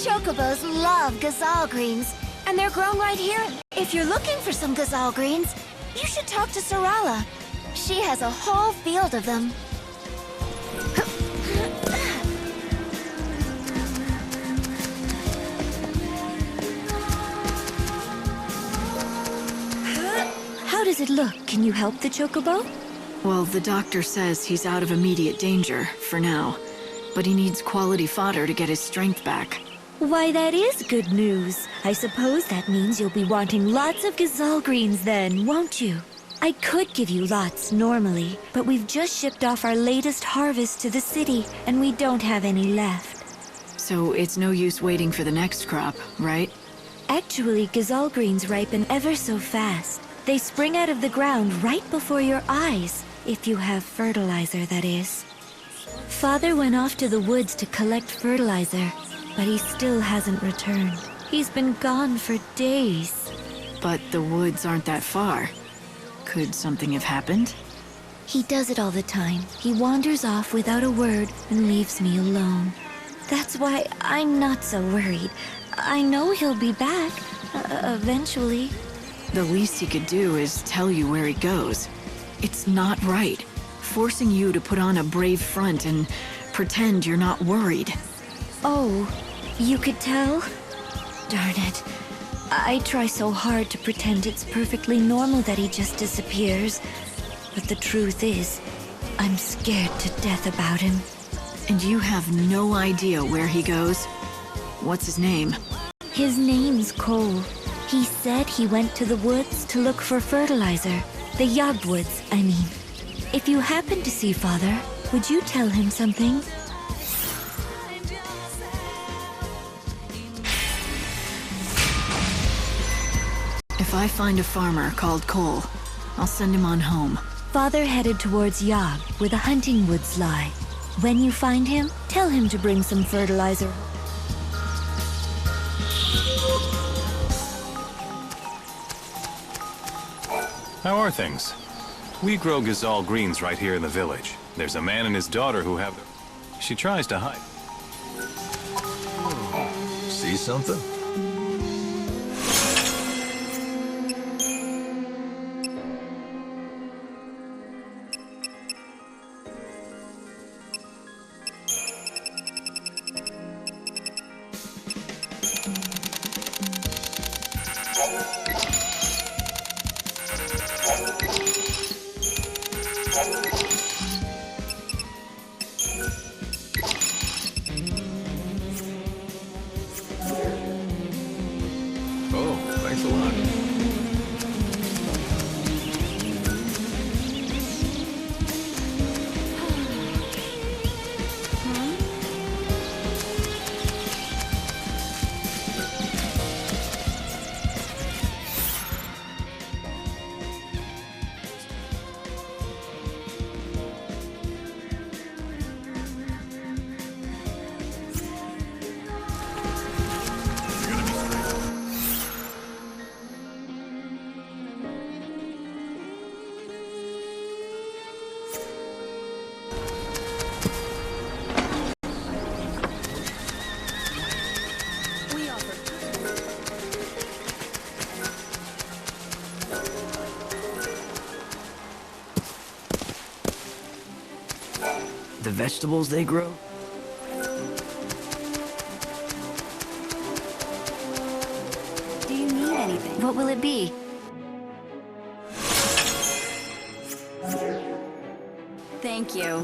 Chocobos love gazelle greens, and they're grown right here. If you're looking for some gazelle greens, you should talk to Sorala. She has a whole field of them. How does it look? Can you help the Chocobo? Well, the doctor says he's out of immediate danger, for now. But he needs quality fodder to get his strength back. Why, that is good news. I suppose that means you'll be wanting lots of gazelle greens then, won't you? I could give you lots normally, but we've just shipped off our latest harvest to the city, and we don't have any left. So it's no use waiting for the next crop, right? Actually, gazelle greens ripen ever so fast. They spring out of the ground right before your eyes, if you have fertilizer, that is. Father went off to the woods to collect fertilizer, but he still hasn't returned. He's been gone for days. But the woods aren't that far. Could something have happened? He does it all the time. He wanders off without a word and leaves me alone. That's why I'm not so worried. I know he'll be back, eventually. The least he could do is tell you where he goes. It's not right. Forcing you to put on a brave front and pretend you're not worried. Oh, you could tell? Darn it. I try so hard to pretend it's perfectly normal that he just disappears. But the truth is, I'm scared to death about him. And you have no idea where he goes? What's his name? His name's Cole. He said he went to the woods to look for fertilizer. The Yogwoods, I mean. If you happen to see Father, would you tell him something? If I find a farmer called Cole, I'll send him on home. Father headed towards Yog, where the hunting woods lie. When you find him, tell him to bring some fertilizer. How are things? We grow gazelle greens right here in the village. There's a man and his daughter who have them. She tries to hide. See something? Oh, thanks a lot. The vegetables they grow? Do you need anything? What will it be? Thank you.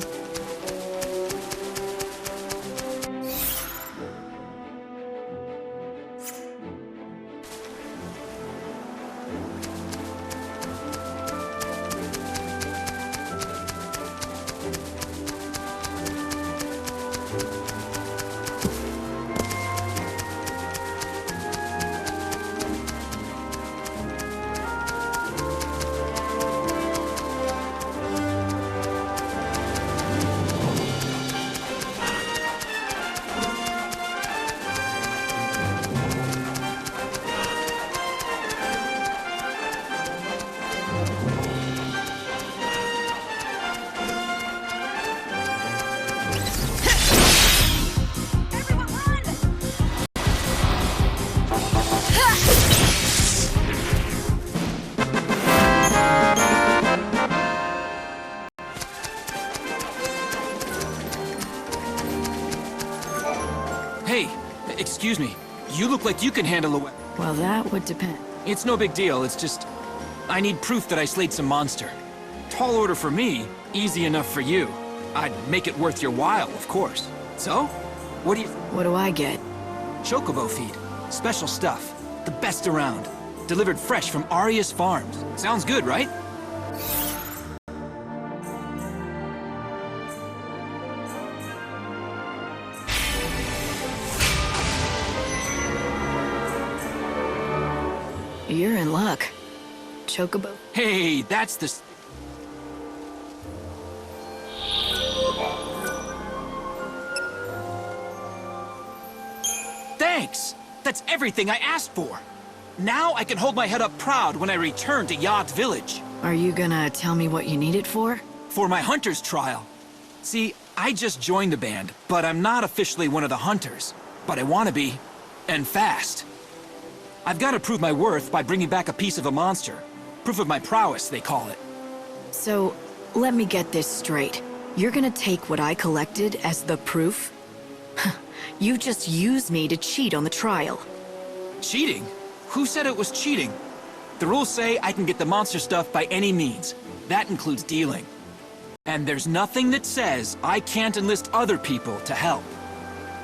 Hey, excuse me. You look like you can handle a weapon. Well, that would depend. It's no big deal, it's just... I need proof that I slayed some monster. Tall order for me, easy enough for you. I'd make it worth your while, of course. So, what do you... What do I get? Chocobo feed. Special stuff. The best around. Delivered fresh from Aria's farms. Sounds good, right? You're in luck. Chocobo? Hey, that's the... Thanks! That's everything I asked for! Now I can hold my head up proud when I return to Yogg Village. Are you gonna tell me what you need it for? For my hunter's trial. See, I just joined the band, but I'm not officially one of the hunters. But I want to be, and fast. I've got to prove my worth by bringing back a piece of a monster. Proof of my prowess, they call it. So, let me get this straight. You're gonna take what I collected as the proof? You just used me to cheat on the trial. Cheating? Who said it was cheating? The rules say I can get the monster stuff by any means. That includes dealing. And there's nothing that says I can't enlist other people to help.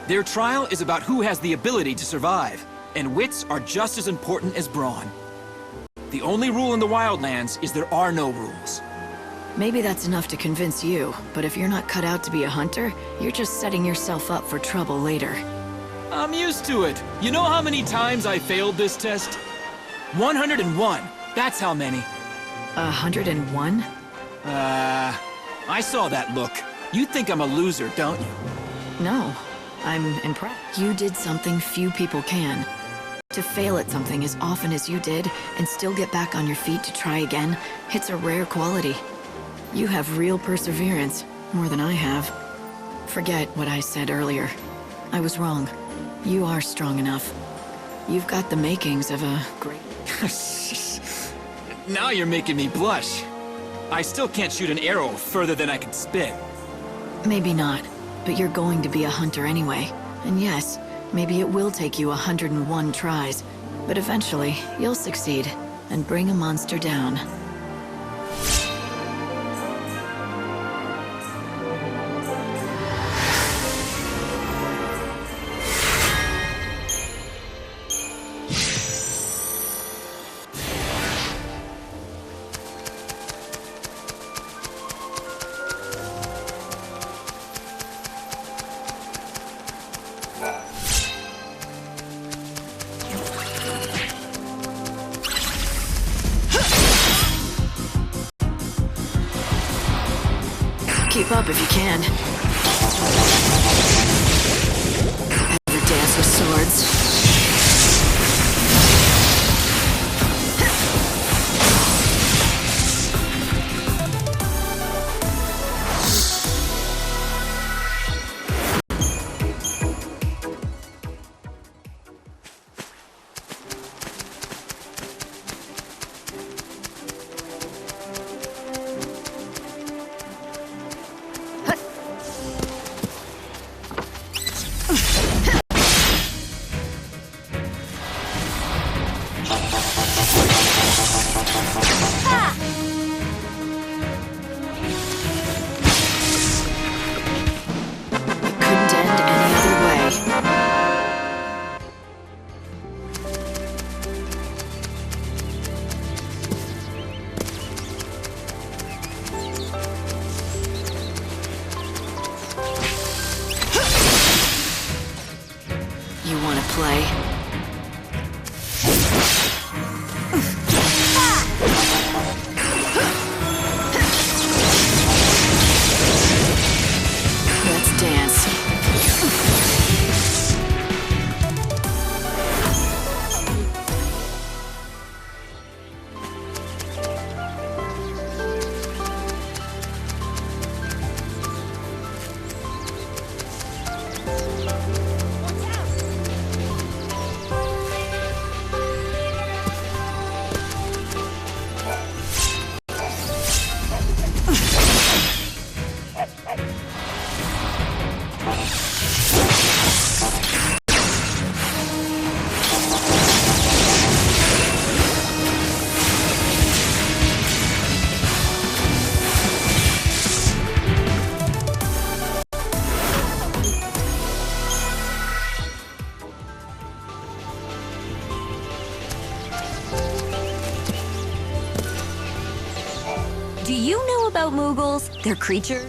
Their trial is about who has the ability to survive, and wits are just as important as brawn. The only rule in the Wildlands is there are no rules. Maybe that's enough to convince you, but if you're not cut out to be a hunter, you're just setting yourself up for trouble later. I'm used to it. You know how many times I failed this test? 101. That's how many. 101? I saw that look. You think I'm a loser, don't you? No, I'm impressed. You did something few people can. To fail at something as often as you did, and still get back on your feet to try again, it's a rare quality. You have real perseverance, more than I have. Forget what I said earlier. I was wrong. You are strong enough. You've got the makings of a great... Now you're making me blush. I still can't shoot an arrow further than I can spit. Maybe not, but you're going to be a hunter anyway. And yes, maybe it will take you 101 tries, but eventually you'll succeed and bring a monster down. Keep up if you can. Ever dance with swords? Play. Let's dance. know about Moogles? They're creatures.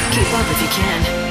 Keep up if you can.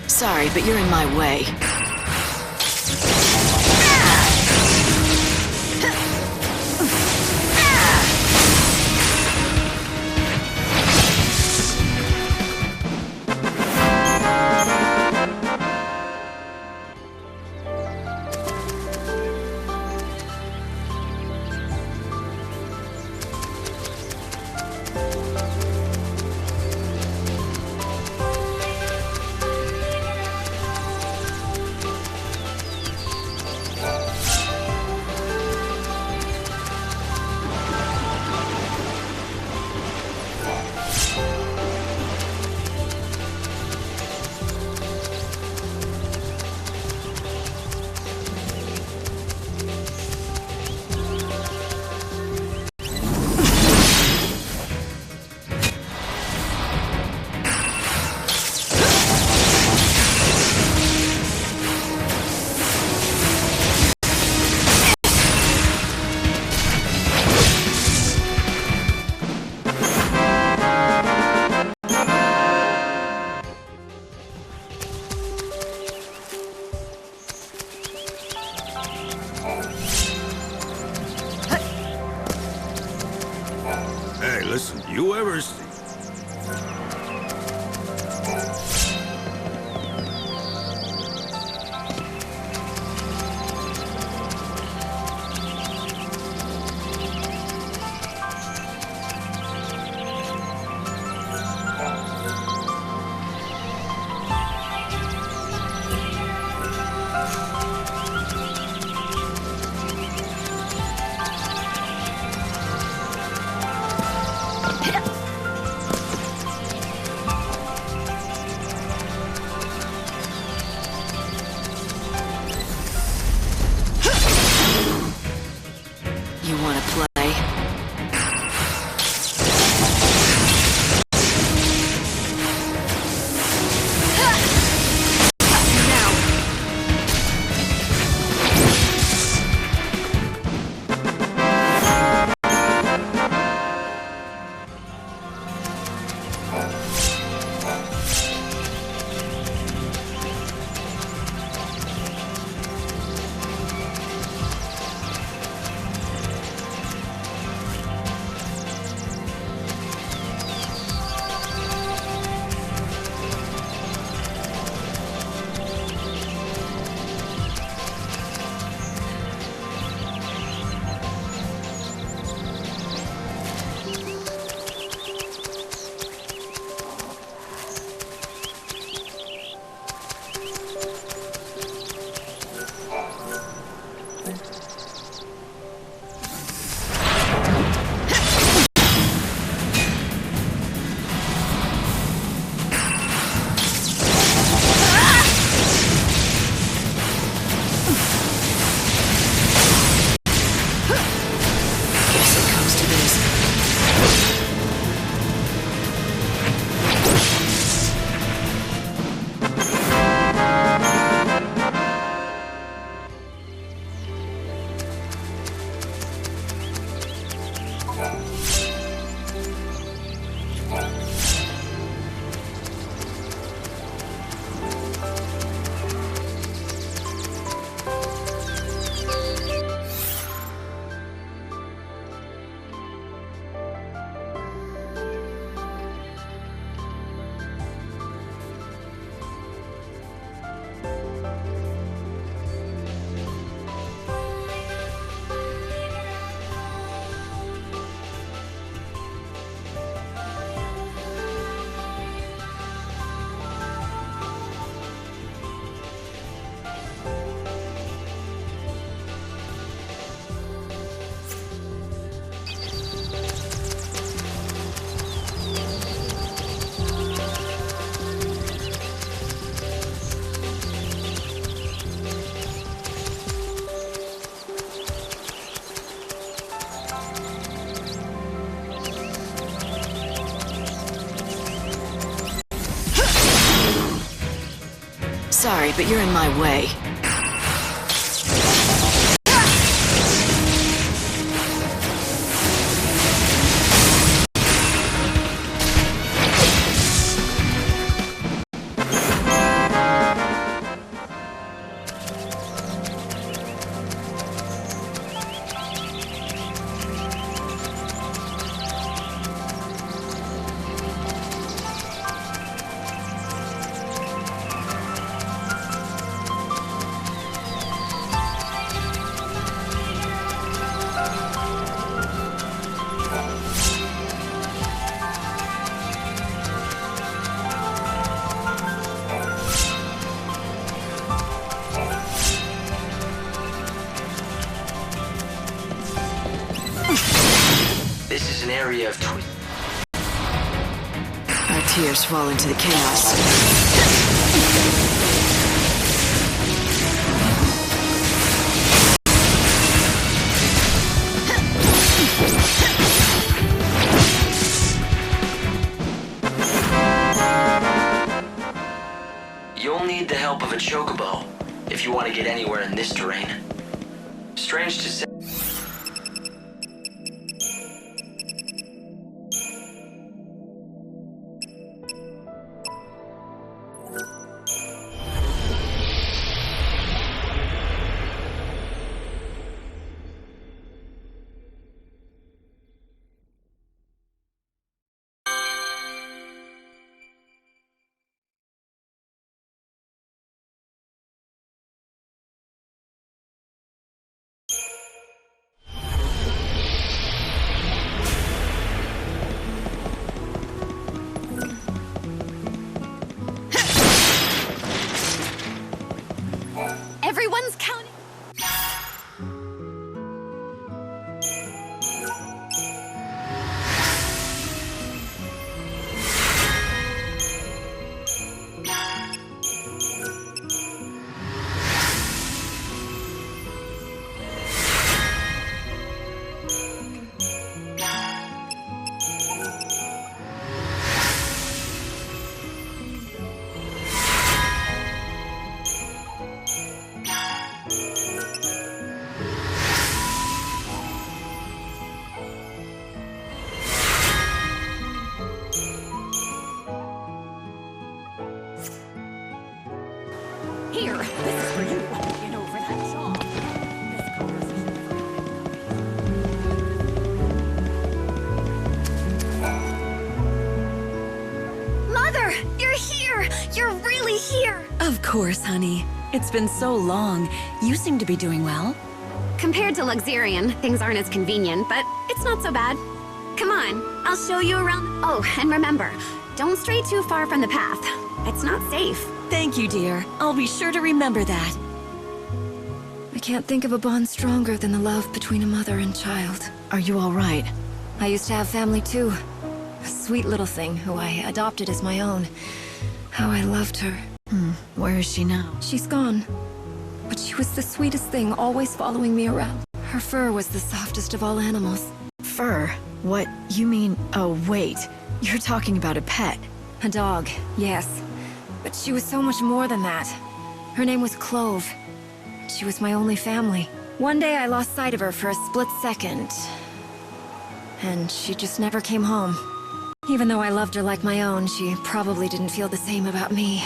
Sorry, but you're in my way. Hey, listen, you ever see... sorry, but you're in my way. This is an area of twist. Our tears fall into the chaos. You'll need the help of a chocobo if you want to get anywhere in this terrain. Strange to say. Everyone's counting. Here, this is for you. Get over that jaw. This conversation. Mother, you're here. You're really here. Of course, honey. It's been so long. You seem to be doing well. Compared to Luxurian, things aren't as convenient, but it's not so bad. Come on, I'll show you around. Oh, and remember, don't stray too far from the path. It's not safe. Thank you, dear. I'll be sure to remember that. I can't think of a bond stronger than the love between a mother and child. Are you all right? I used to have family too. A sweet little thing who I adopted as my own. How I loved her. Where is she now? She's gone. But she was the sweetest thing, always following me around. Her fur was the softest of all animals. Fur? What? You mean... Oh, wait. You're talking about a pet. A dog, yes. But she was so much more than that. Her name was Clove. She was my only family. One day I lost sight of her for a split second. And she just never came home. Even though I loved her like my own, she probably didn't feel the same about me.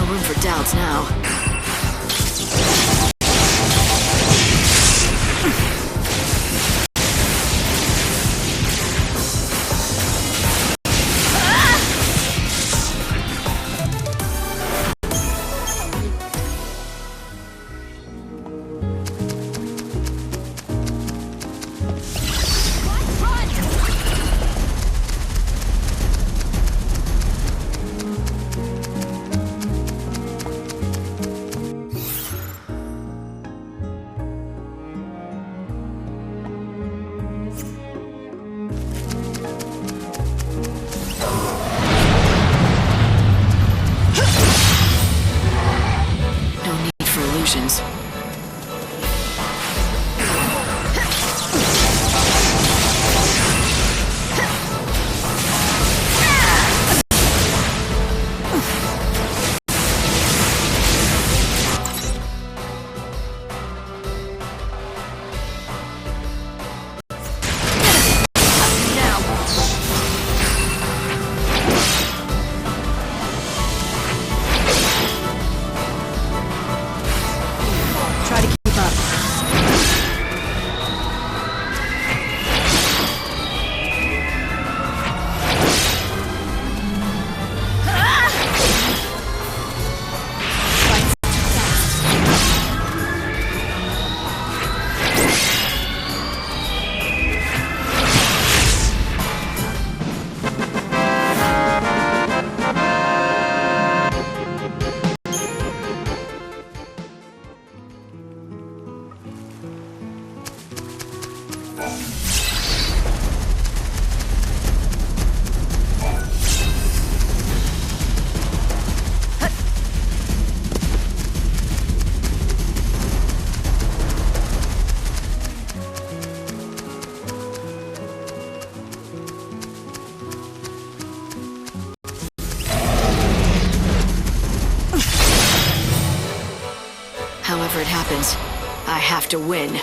room for doubts now. However it happens, I have to win.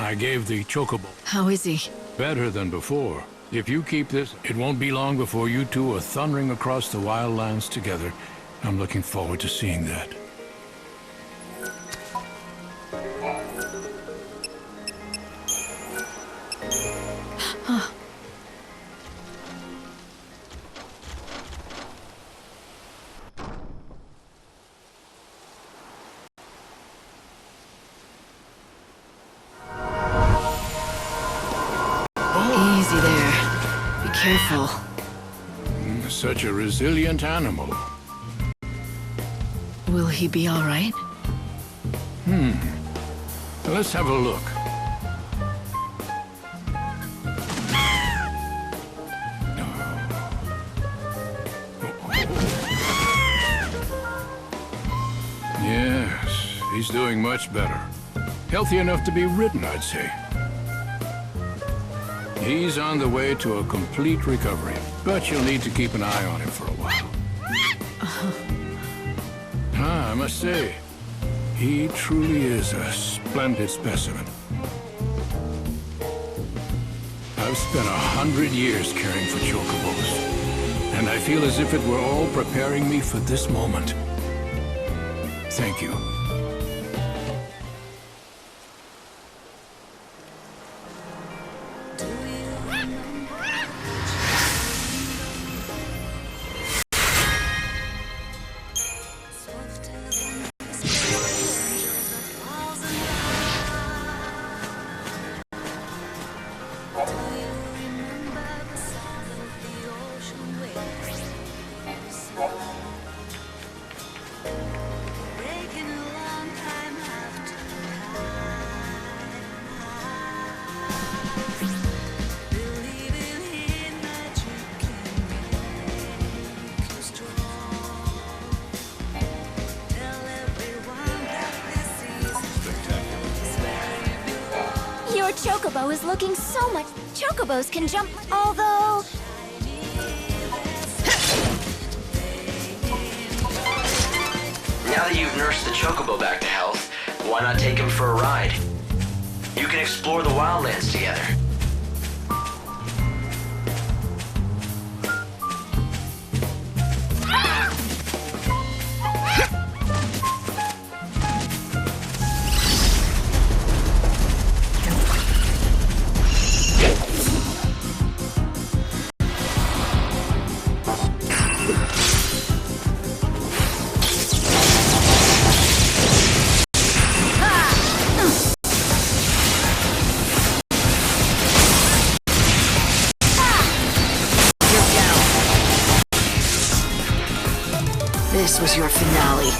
I gave the chocobo. How is he? Better than before. If you keep this, it won't be long before you two are thundering across the wildlands together. I'm looking forward to seeing that. Easy there. Be careful. Such a resilient animal. Will he be all right? Let's have a look. Yes, he's doing much better. Healthy enough to be ridden, I'd say. He's on the way to a complete recovery, but you'll need to keep an eye on him for a while. I must say, He truly is a splendid specimen. I've spent 100 years caring for chocobos, and I feel as if it were all preparing me for this moment. Thank you. Your chocobo is looking so much. Chocobos can jump, although... Now that you've nursed the chocobo back to health, why not take him for a ride? You can explore the wildlands together. This was your finale.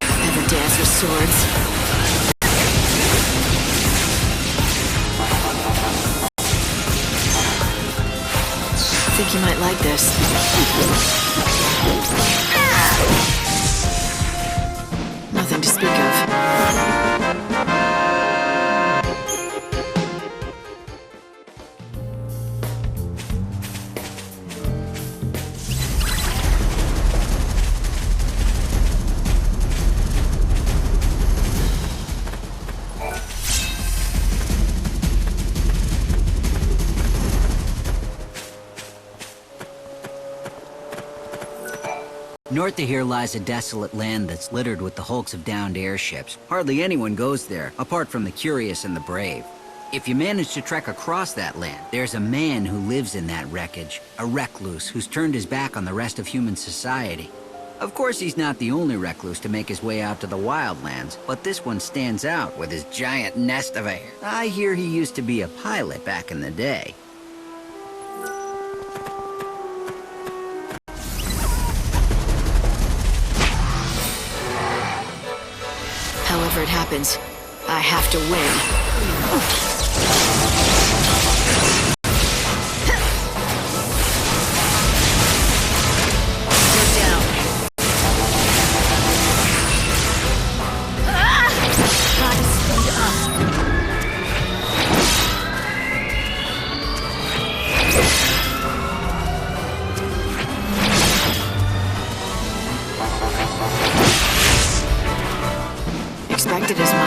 Ever dance with swords? I think you might like this. Nothing to speak of. North of here lies a desolate land that's littered with the hulks of downed airships. Hardly anyone goes there, apart from the curious and the brave. If you manage to trek across that land, there's a man who lives in that wreckage, a recluse who's turned his back on the rest of human society. Of course, he's not the only recluse to make his way out to the wildlands, but this one stands out with his giant nest of hair. I hear he used to be a pilot back in the day. However it happens, I have to win. Expected as much.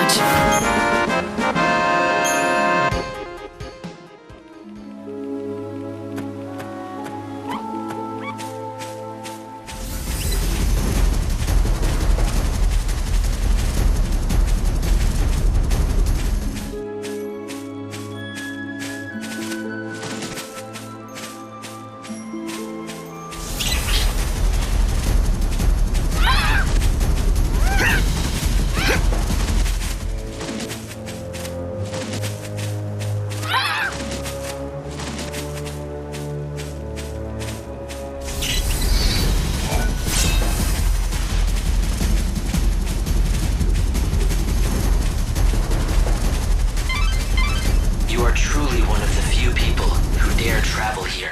are truly one of the few people who dare travel here.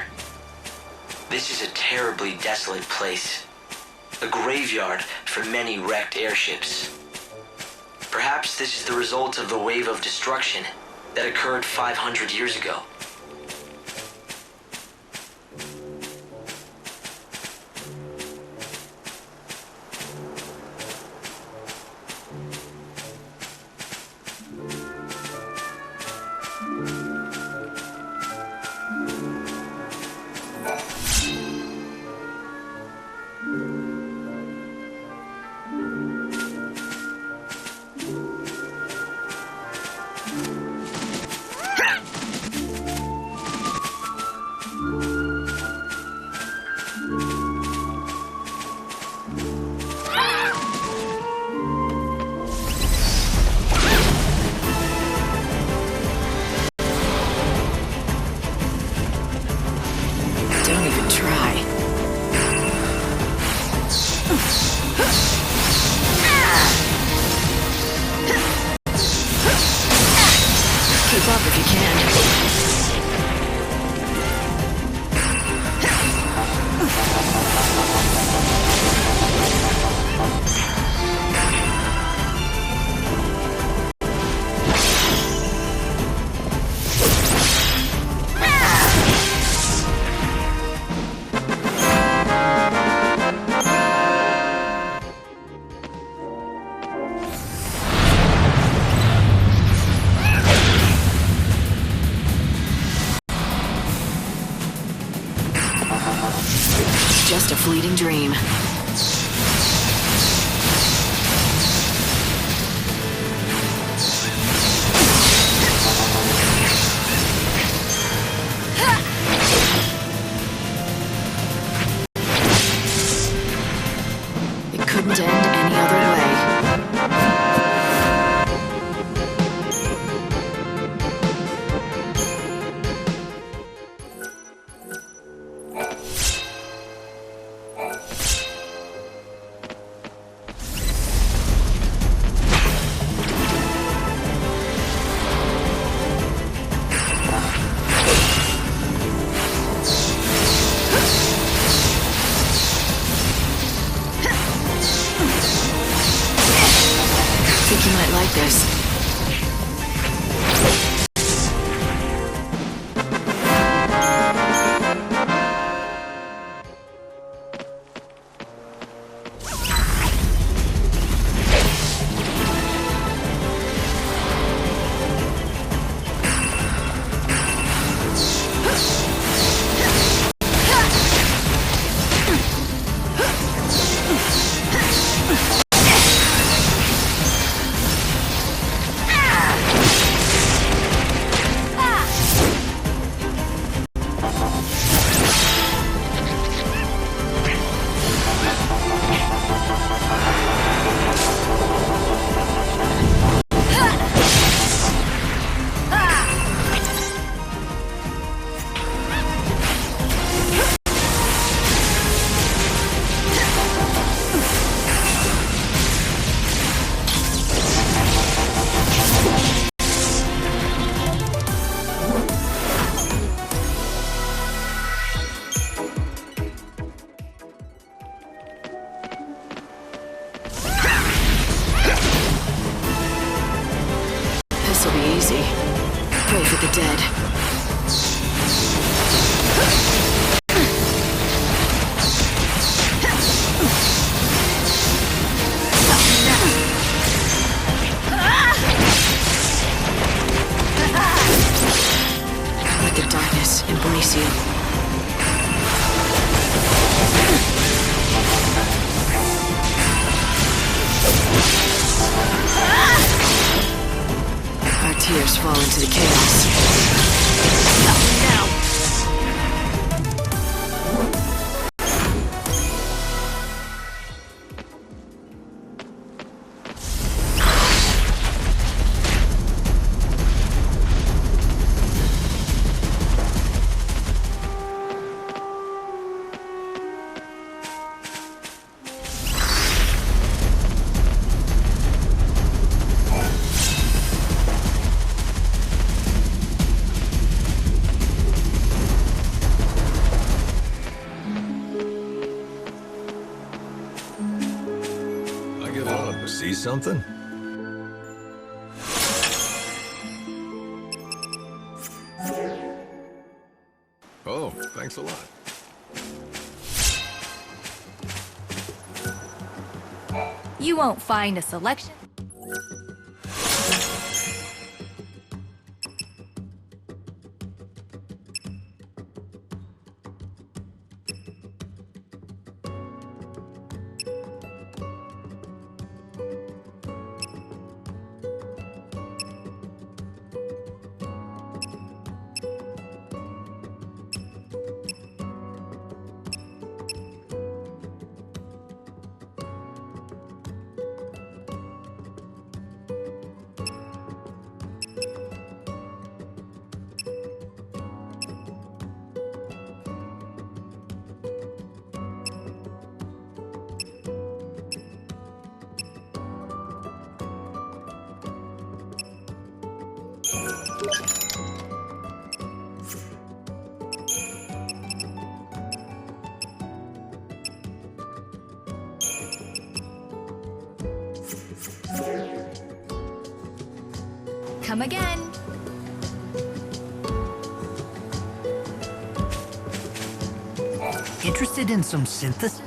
This is a terribly desolate place. A graveyard for many wrecked airships. Perhaps this is the result of the wave of destruction that occurred 500 years ago. Keep up if you can. Just a fleeting dream. It couldn't end any other way. I think you might like this. This'll be easy. Pray for the dead. Let the darkness embrace you. Our tears fall into the chaos. No. something? Oh, thanks a lot. You won't find a selection. Come again. Interested in some synthesis?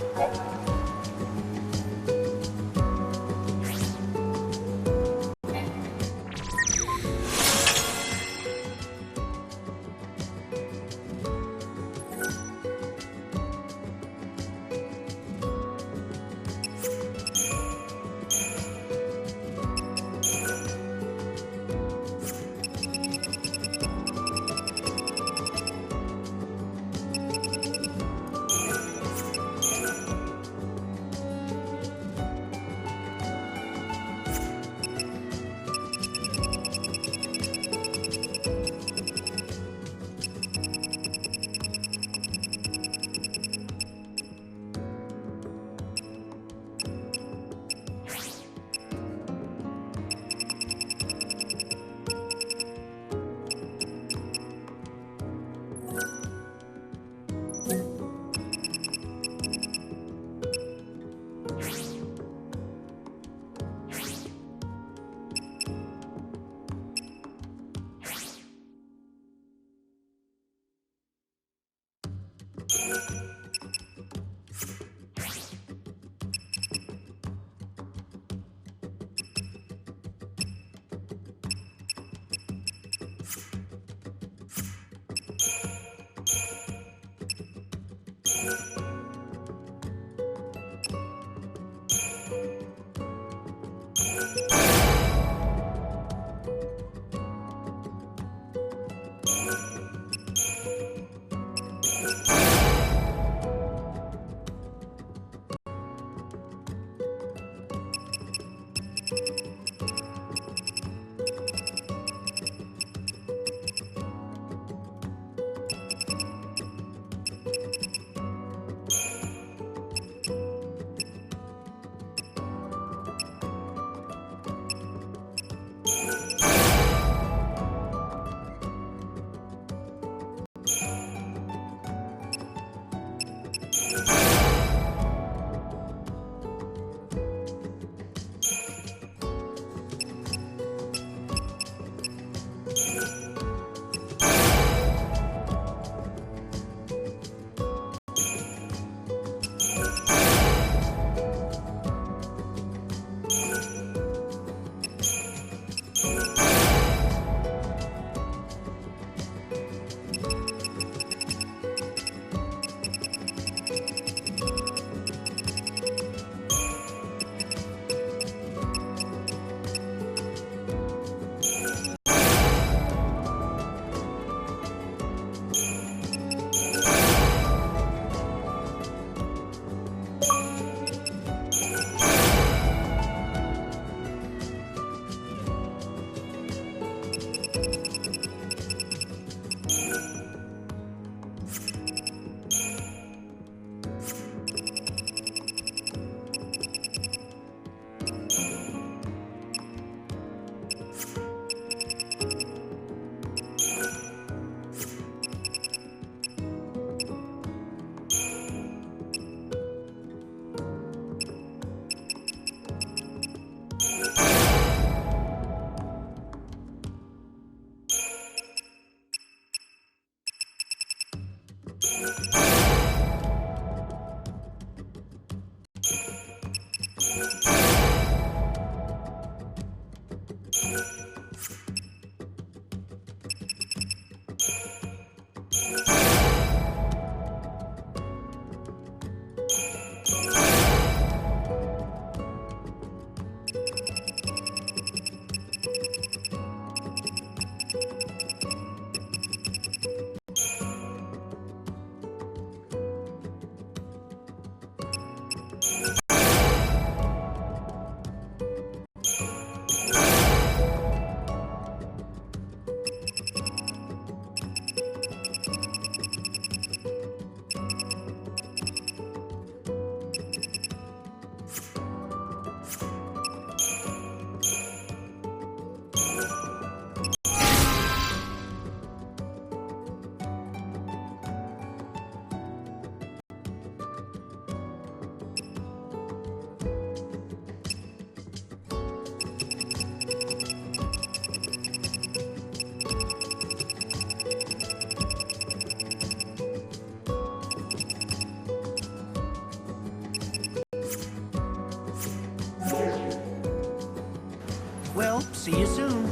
See you soon.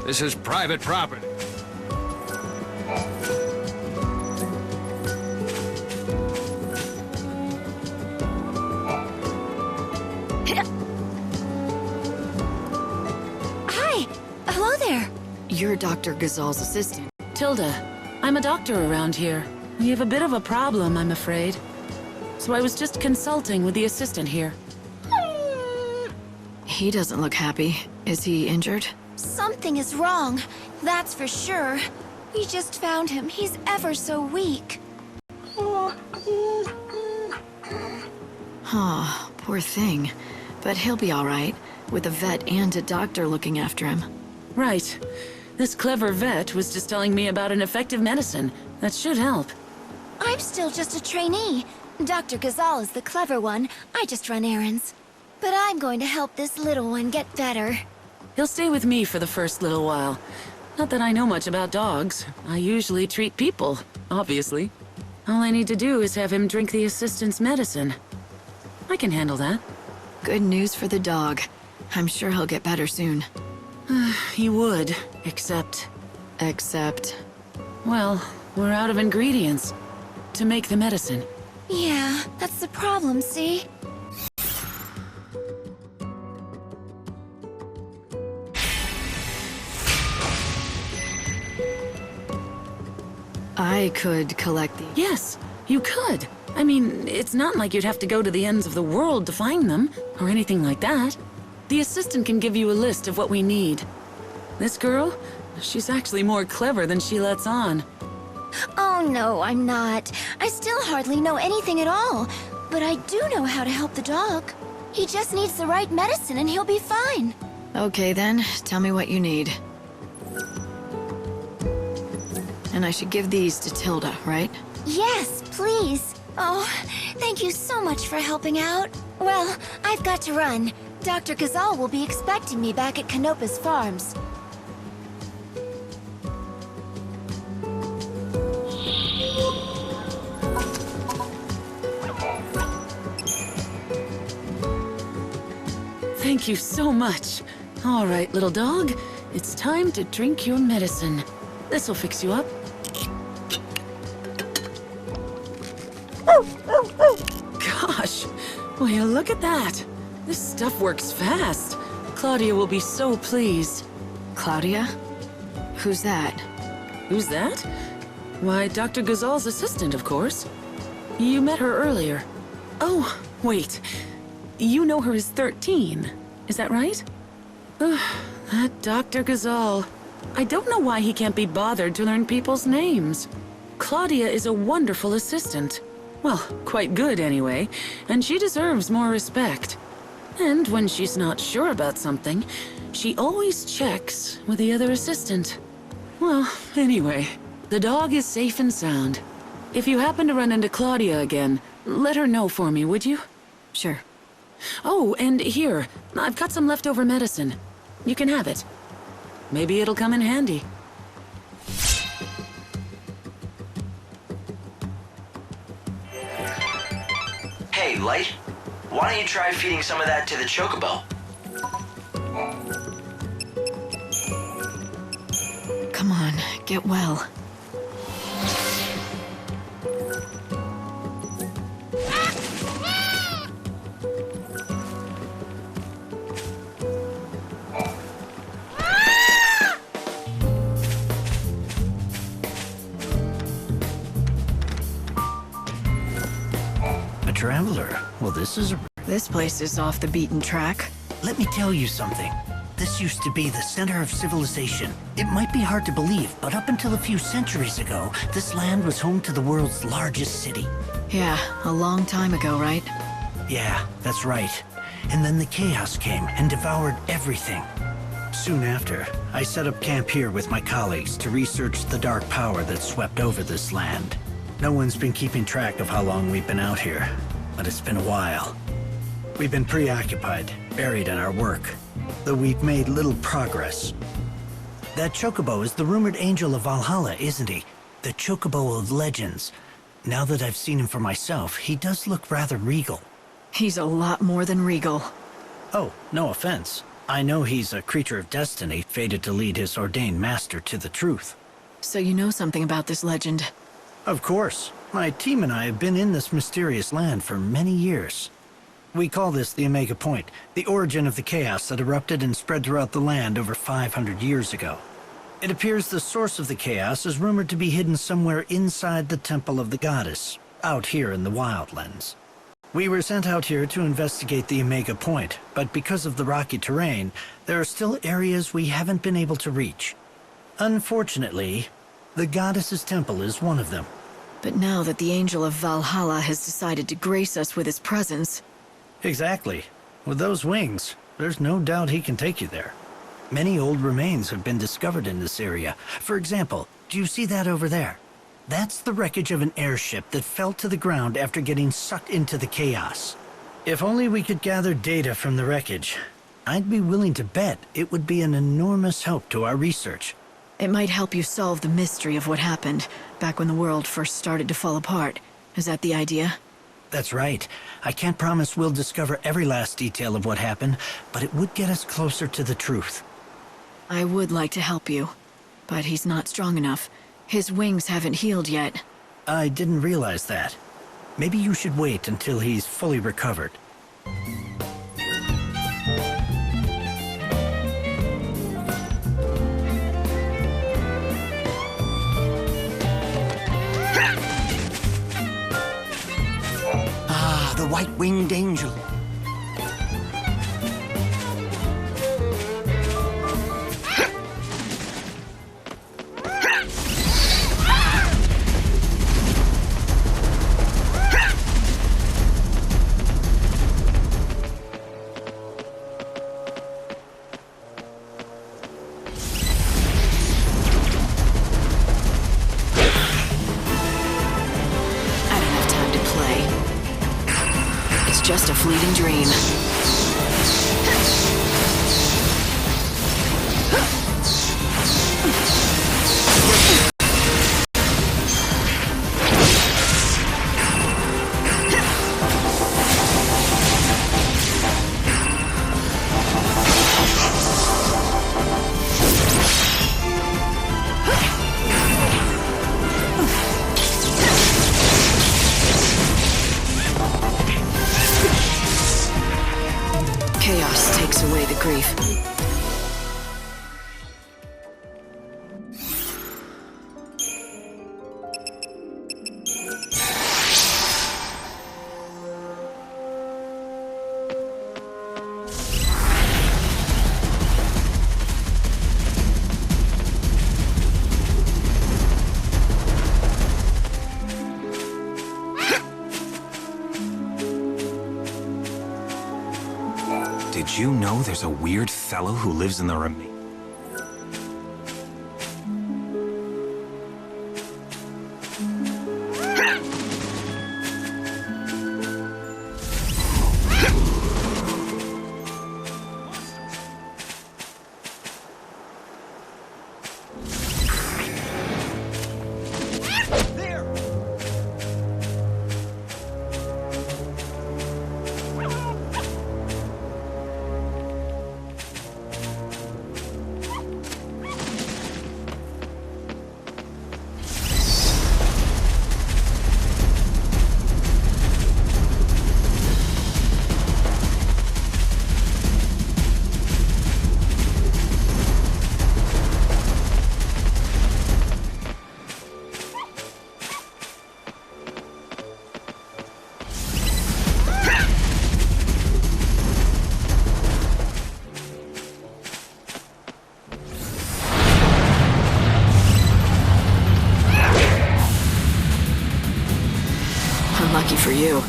This is private property. Hi! Hello there! You're Dr. Gazal's assistant. Tilda, I'm a doctor around here. We have a bit of a problem, I'm afraid. So I was just consulting with the assistant here. He doesn't look happy. Is he injured? Something is wrong, that's for sure. We just found him. He's ever so weak. Huh, poor thing. But he'll be all right, with a vet and a doctor looking after him. Right. This clever vet was just telling me about an effective medicine that should help. I'm still just a trainee. Dr. Gazal is the clever one. I just run errands. But I'm going to help this little one get better. He'll stay with me for the first little while. Not that I know much about dogs. I usually treat people, obviously. All I need to do is have him drink the assistant's medicine. I can handle that. Good news for the dog. I'm sure he'll get better soon. He would, except... Except... Well, we're out of ingredients to make the medicine. Yeah, that's the problem, see? I could collect the... Yes, you could. I mean, it's not like you'd have to go to the ends of the world to find them, or anything like that. The assistant can give you a list of what we need. This girl, she's actually more clever than she lets on. Oh no, I'm not. I still hardly know anything at all. But I do know how to help the dog. He just needs the right medicine and he'll be fine. Okay then, tell me what you need. And I should give these to Tilda, right? Yes, please. Oh, thank you so much for helping out. Well, I've got to run. Dr. Gazal will be expecting me back at Canopus Farms. Thank you so much. All right, little dog, it's time to drink your medicine. This'll fix you up. Gosh, will you look at that? This stuff works fast. Claudia will be so pleased. Claudia? Who's that? Who's that? Why, Dr. Gazal's assistant, of course. You met her earlier. Oh, wait. You know her as 13, is that right? That Dr. Gazal. I don't know why he can't be bothered to learn people's names. Claudia is a wonderful assistant. Well, quite good anyway, and she deserves more respect. And when she's not sure about something, she always checks with the other assistant. Well, anyway, the dog is safe and sound. If you happen to run into Claudia again, let her know for me, would you? Sure. Oh, and here, I've got some leftover medicine. You can have it. Maybe it'll come in handy. Hey, Light. Why don't you try feeding some of that to the chocobo? Come on, get well. A traveler? Well, this is a... This place is off the beaten track. Let me tell you something. This used to be the center of civilization. It might be hard to believe, but up until a few centuries ago, this land was home to the world's largest city. Yeah, a long time ago, right? Yeah, that's right. And then the chaos came and devoured everything. Soon after, I set up camp here with my colleagues to research the dark power that swept over this land. No one's been keeping track of how long we've been out here, but it's been a while. We've been preoccupied, buried in our work, though we've made little progress. That chocobo is the rumored angel of Valhalla, isn't he? The chocobo of legends. Now that I've seen him for myself, he does look rather regal. He's a lot more than regal. Oh, no offense. I know he's a creature of destiny, fated to lead his ordained master to the truth. So you know something about this legend? Of course. My team and I have been in this mysterious land for many years. We call this the Omega Point, the origin of the chaos that erupted and spread throughout the land over 500 years ago. It appears the source of the chaos is rumored to be hidden somewhere inside the Temple of the Goddess, out here in the Wildlands. We were sent out here to investigate the Omega Point, but because of the rocky terrain, there are still areas we haven't been able to reach. Unfortunately, the Goddess's temple is one of them. But now that the Angel of Valhalla has decided to grace us with his presence... Exactly. With those wings, there's no doubt he can take you there. Many old remains have been discovered in this area. For example, do you see that over there? That's the wreckage of an airship that fell to the ground after getting sucked into the chaos. If only we could gather data from the wreckage, I'd be willing to bet it would be an enormous help to our research. It might help you solve the mystery of what happened back when the world first started to fall apart. Is that the idea? That's right. I can't promise we'll discover every last detail of what happened, but it would get us closer to the truth. I would like to help you, but he's not strong enough. His wings haven't healed yet. I didn't realize that. Maybe you should wait until he's fully recovered. Ah, the white-winged angel. Just a fleeting dream. Chaos takes away the grief. Did you know there's a weird fellow who lives in the remains? Lucky for you.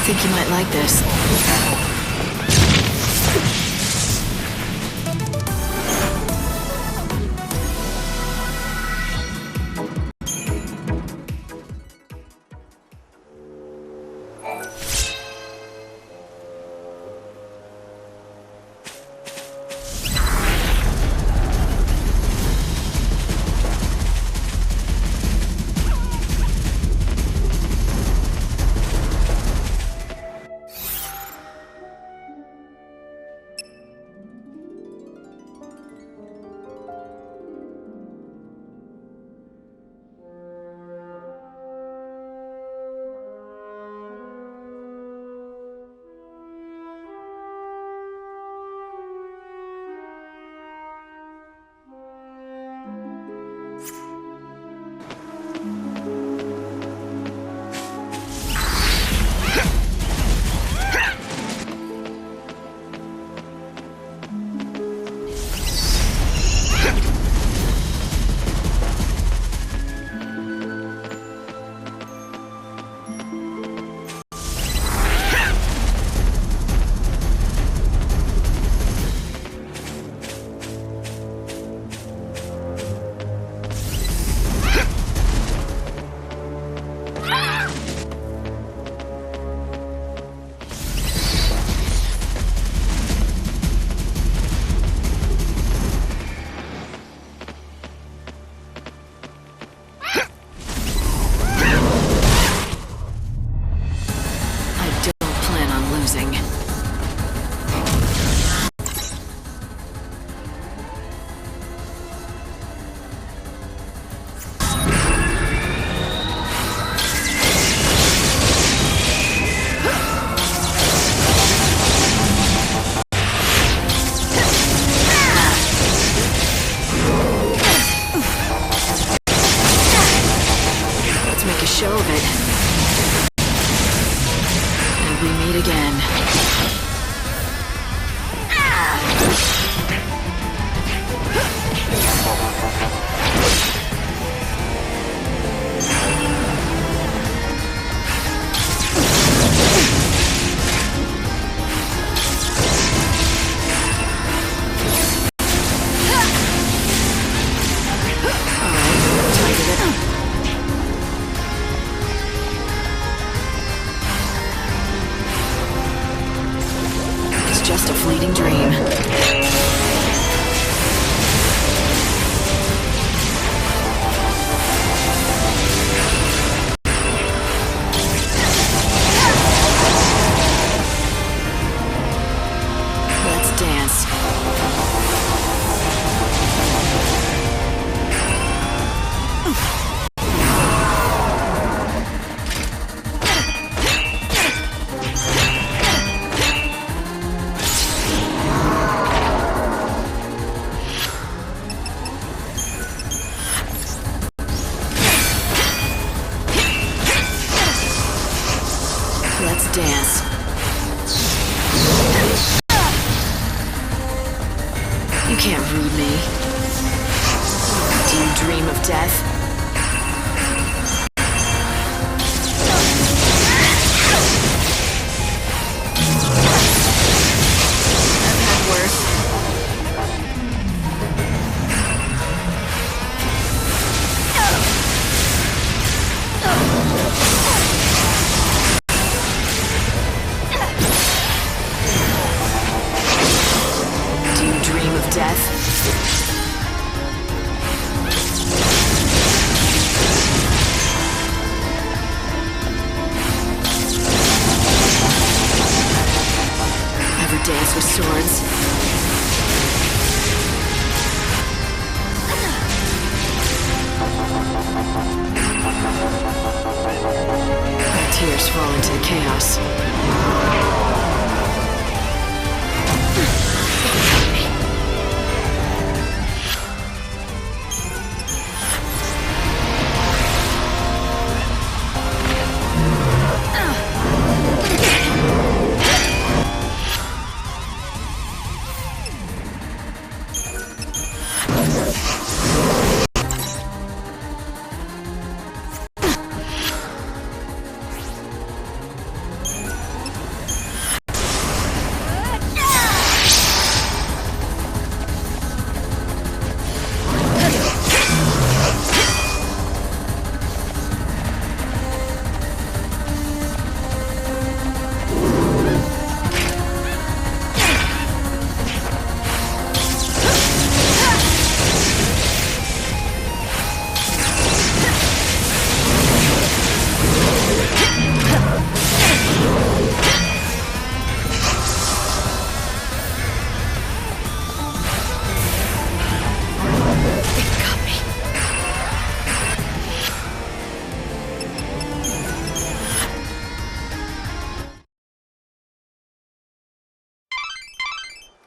think you might like this. Show of it. And we meet again. Just a fleeting dream. Let's dance. Let's dance. You can't read me. Do you dream of death? I've had worse. Death. Ever dance with swords? My tears fall into the chaos.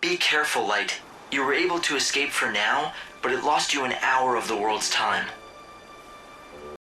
Be careful, Light. You were able to escape for now, but it lost you an hour of the world's time.